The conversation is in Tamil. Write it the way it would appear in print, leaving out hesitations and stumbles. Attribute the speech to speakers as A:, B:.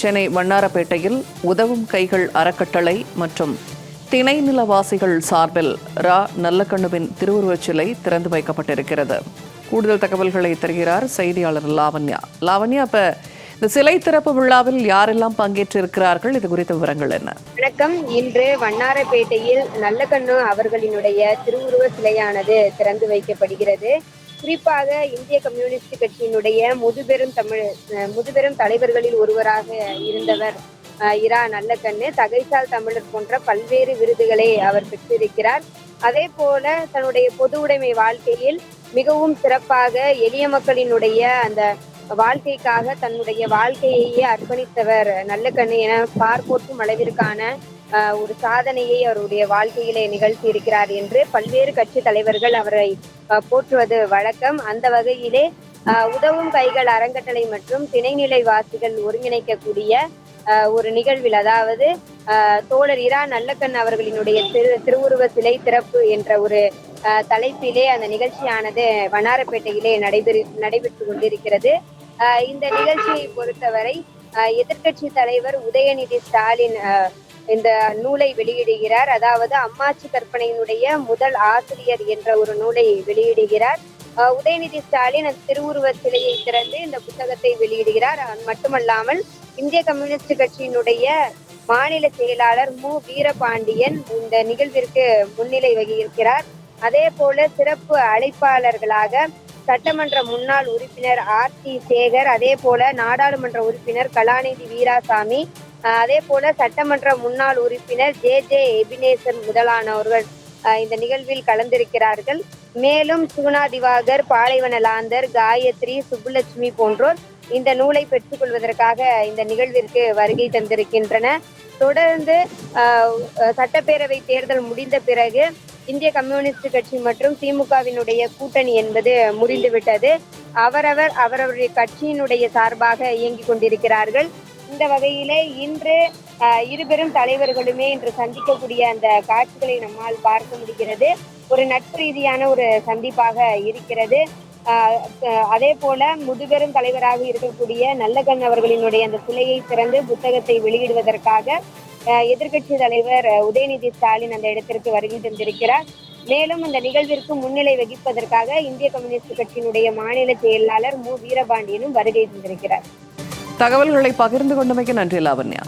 A: சென்னை வண்ணாரப்பேட்டையில் உதவும் கைகள் அறக்கட்டளை மற்றும் திணை நிலவாசிகள் சார்பில் ரா நல்லக்கண்ணுவின் திருவுருவச் சிலை திறந்து வைக்கப்பட்டிருக்கிறது. கூடுதல் தகவல்களை தருகிறார் செய்தியாளர் லாவண்யா. லாவண்யா, இப்ப இந்த சிலை திறப்பு விழாவில் யாரெல்லாம் பங்கேற்றிருக்கிறார்கள்? இது குறித்த விவரங்கள் என்ன?
B: வணக்கம். இன்று வண்ணாரப்பேட்டையில் நல்லக்கண்ணு அவர்களினுடைய திருவுருவ சிலையானது திறந்து வைக்கப்படுகிறது. குறிப்பாக இந்திய கம்யூனிஸ்ட் கட்சியினுடைய முதுபெரும் தலைவர்களில் ஒருவராக இருந்தவர் இரா நல்லக்கண்ணு. தகைசால் தமிழர் போன்ற பல்வேறு விருதுகளை அவர் பெற்றிருக்கிறார். அதே போல தன்னுடைய பொது உடைமை வாழ்க்கையில் மிகவும் சிறப்பாக எளிய மக்களினுடைய அந்த வாழ்க்கைக்காக தன்னுடைய வாழ்க்கையையே அர்ப்பணித்தவர் நல்லக்கண்ணு என பார்ப்போற்றும் அளவிற்கான ஒரு சாதனையை அவருடைய வாழ்க்கையிலே நிகழ்த்தி இருக்கிறார் என்று பல்வேறு கட்சி தலைவர்கள் அவரை போற்றுவது வழக்கம். அந்த வகையிலே உதவும் கைகள் அறக்கட்டளை மற்றும் திணைநிலை வாசிகள் ஒருங்கிணைக்கக்கூடிய ஒரு நிகழ்வில், அதாவது தோழர் இரா நல்லக்கண் அவர்களினுடைய திருவுருவ சிலை திறப்பு என்ற ஒரு தலைப்பிலே அந்த நிகழ்ச்சியானது வண்ணாரப்பேட்டையிலே நடைபெற்று கொண்டிருக்கிறது. இந்த நிகழ்ச்சியை பொறுத்தவரை எதிர்கட்சி தலைவர் உதயநிதி ஸ்டாலின் இந்த நூலை வெளியிடுகிறார். அதாவது அம்மாச்சி கற்பனையினுடைய முதல் ஆசிரியர் என்ற ஒரு நூலை வெளியிடுகிறார். உதயநிதி ஸ்டாலின் அந்த திருவுருவ சிலையை திறந்து இந்த புத்தகத்தை வெளியிடுகிறார். அது மட்டுமல்லாமல் இந்திய கம்யூனிஸ்ட் கட்சியினுடைய மாநில செயலாளர் மு வீரபாண்டியன் இந்த நிகழ்விற்கு முன்னிலை வகிக்கிறார். அதே போல சிறப்பு அழைப்பாளர்களாக சட்டமன்ற முன்னாள் உறுப்பினர் ஆர்த்தி சேகர், அதே போல நாடாளுமன்ற உறுப்பினர் கலாநிதி வீராசாமி, அதே போல சட்டமன்ற முன்னாள் உறுப்பினர் ஜே எபினேசன் முதலானவர்கள் இந்த நிகழ்வில் கலந்திருக்கிறார்கள். மேலும் சுகுணா திவாகர், பாலைவன லாந்தர், காயத்ரி, சுப்புலட்சுமி போன்றோர் இந்த நூலை பெற்றுக்கொள்வதற்காக இந்த நிகழ்விற்கு வருகை தந்திருக்கின்றன. தொடர்ந்து சட்டப்பேரவை தேர்தல் முடிந்த பிறகு இந்திய கம்யூனிஸ்ட் கட்சி மற்றும் திமுகவினுடைய கூட்டணி என்பது முறிந்துவிட்டது. அவரவருடைய கட்சியினுடைய சார்பாக இயங்கிக் கொண்டிருக்கிறார்கள். இந்த வகையிலே இன்று இருபெரும் தலைவர்களுமே இன்று சந்திக்கக்கூடிய அந்த காட்சிகளை நம்மால் பார்க்க முடிகிறது. ஒரு நட்பு ரீதியான ஒரு சந்திப்பாக இருக்கிறது. அதே போல முதுபெரும் தலைவராக இருக்கக்கூடிய நல்லக்கண் அவர்களினுடைய அந்த சிலையை திறந்து புத்தகத்தை வெளியிடுவதற்காக எதிர்கட்சி தலைவர் உதயநிதி ஸ்டாலின் அந்த இடத்திற்கு வருகை தந்திருக்கிறார். மேலும் இந்த நிகழ்விற்கு முன்னிலை வகிப்பதற்காக இந்திய கம்யூனிஸ்ட் கட்சியினுடைய மாநில செயலாளர் மு வீரபாண்டியனும் வருகை தந்திருக்கிறார்.
A: தகவல்களை பகிர்ந்து கொண்டமைக்கு நன்றி லாவண்யா.